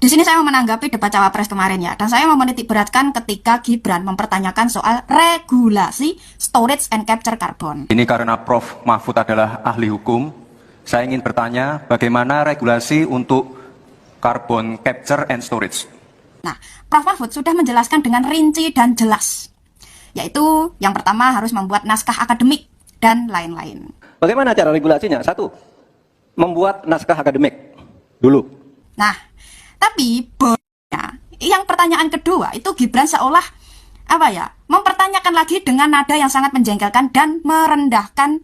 Di sini saya mau menanggapi debat cawapres kemarin ya, dan saya mau menitik beratkan ketika Gibran mempertanyakan soal regulasi storage and capture carbon. Ini karena Prof. Mahfud adalah ahli hukum, saya ingin bertanya bagaimana regulasi untuk carbon capture and storage. Nah, Prof. Mahfud sudah menjelaskan dengan rinci dan jelas, yaitu yang pertama harus membuat naskah akademik dan lain-lain. Bagaimana cara regulasinya? Satu, membuat naskah akademik dulu. Nah, tapi yang pertanyaan kedua itu Gibran seolah mempertanyakan lagi dengan nada yang sangat menjengkelkan dan merendahkan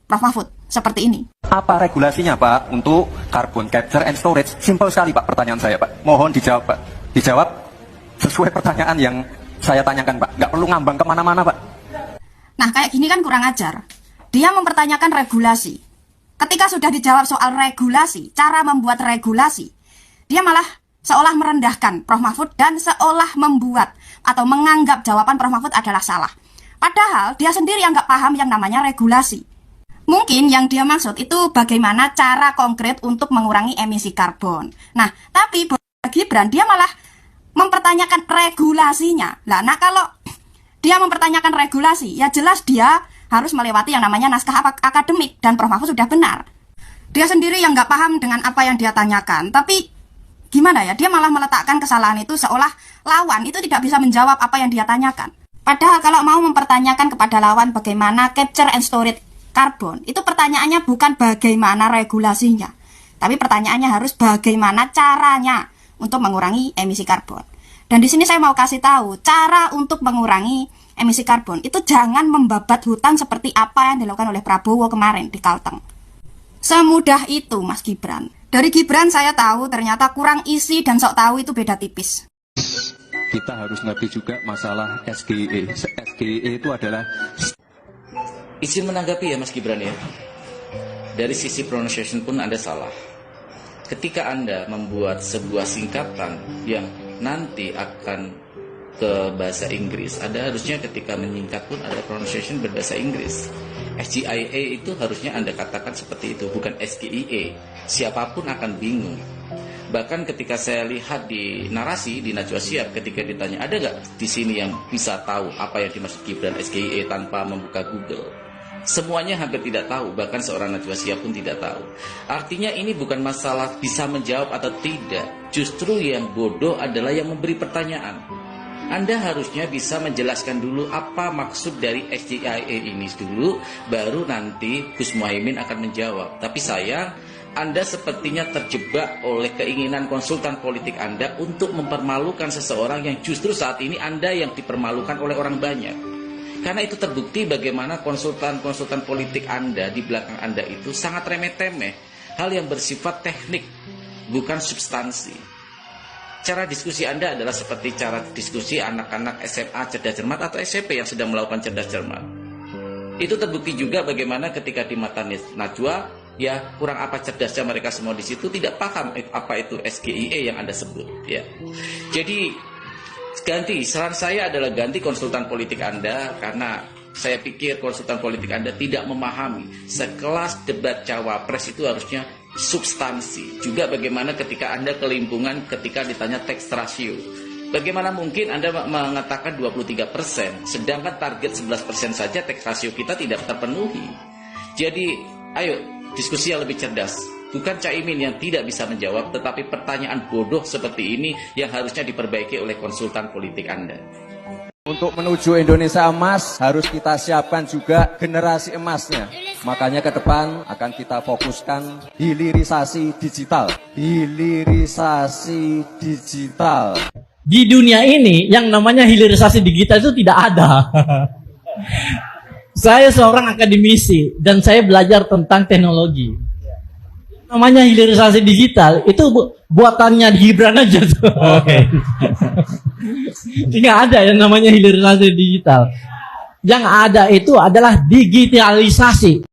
Prof. Mahfud seperti ini. Apa regulasinya Pak untuk carbon capture and storage? Simpel sekali Pak pertanyaan saya Pak. Mohon dijawab Pak. Dijawab sesuai pertanyaan yang saya tanyakan Pak. Nggak perlu ngambang kemana-mana Pak. Nah kayak gini kan kurang ajar. Dia mempertanyakan regulasi. Ketika sudah dijawab soal regulasi, cara membuat regulasi, dia malah seolah merendahkan Prof. Mahfud dan seolah membuat atau menganggap jawaban Prof. Mahfud adalah salah. Padahal dia sendiri yang nggak paham yang namanya regulasi. Mungkin yang dia maksud itu bagaimana cara konkret untuk mengurangi emisi karbon. Nah, tapi Gibran dia malah mempertanyakan regulasinya. Nah kalau dia mempertanyakan regulasi, ya jelas dia harus melewati yang namanya naskah akademik dan Prof. Mahfud sudah benar. Dia sendiri yang nggak paham dengan apa yang dia tanyakan, tapi gimana ya, dia malah meletakkan kesalahan itu seolah lawan itu tidak bisa menjawab apa yang dia tanyakan. Padahal kalau mau mempertanyakan kepada lawan bagaimana capture and storage karbon, itu pertanyaannya bukan bagaimana regulasinya, tapi pertanyaannya harus bagaimana caranya untuk mengurangi emisi karbon. Dan di sini saya mau kasih tahu, cara untuk mengurangi emisi karbon itu jangan membabat hutan seperti apa yang dilakukan oleh Prabowo kemarin di Kalteng. Semudah itu Mas Gibran. Dari Gibran saya tahu ternyata kurang isi dan sok tahu itu beda tipis. Kita harus ngerti juga masalah SGE. SGE itu adalah... Izin menanggapi ya Mas Gibran ya. Dari sisi pronunciation pun Anda salah. Ketika Anda membuat sebuah singkatan yang nanti akan ke bahasa Inggris, Anda harusnya ketika menyingkat pun ada pronunciation berbahasa Inggris. SGIA itu harusnya Anda katakan seperti itu, bukan SGIE. Siapapun akan bingung. Bahkan ketika saya lihat di narasi di Najwa Shihab ketika ditanya ada nggak di sini yang bisa tahu apa yang dimaksud Gibran SGIE tanpa membuka Google, semuanya hampir tidak tahu, bahkan seorang Najwa Shihab pun tidak tahu. Artinya ini bukan masalah bisa menjawab atau tidak, justru yang bodoh adalah yang memberi pertanyaan. Anda harusnya bisa menjelaskan dulu apa maksud dari SGIE ini dulu, baru nanti Gus Muhaimin akan menjawab. Tapi sayang, Anda sepertinya terjebak oleh keinginan konsultan politik Anda untuk mempermalukan seseorang yang justru saat ini Anda yang dipermalukan oleh orang banyak. Karena itu terbukti bagaimana konsultan-konsultan politik Anda di belakang Anda itu sangat remeh-temeh, hal yang bersifat teknik, bukan substansi. Cara diskusi Anda adalah seperti cara diskusi anak-anak SMA cerdas cermat atau SMP yang sedang melakukan cerdas cermat. Itu terbukti juga bagaimana ketika di mata Najwa, ya kurang apa cerdasnya mereka semua di situ, tidak paham apa itu SGIE yang Anda sebut. Ya, jadi saran saya adalah ganti konsultan politik Anda, karena saya pikir konsultan politik Anda tidak memahami sekelas debat cawapres itu harusnya substansi. Juga bagaimana ketika Anda kelimpungan ketika ditanya tax ratio. Bagaimana mungkin Anda mengatakan 23%, sedangkan target 11% saja tax ratio kita tidak terpenuhi. Jadi, ayo diskusi yang lebih cerdas. Bukan Caimin yang tidak bisa menjawab, tetapi pertanyaan bodoh seperti ini yang harusnya diperbaiki oleh konsultan politik Anda. Untuk menuju Indonesia emas harus kita siapkan juga generasi emasnya. Makanya ke depan akan kita fokuskan hilirisasi digital. Hilirisasi digital. Di dunia ini yang namanya hilirisasi digital itu tidak ada. Saya seorang akademisi dan saya belajar tentang teknologi. Namanya hilirisasi digital itu buatannya Gibran aja tuh. Oke. Tidak ada yang namanya hilirisasi digital. Yang ada itu adalah digitalisasi.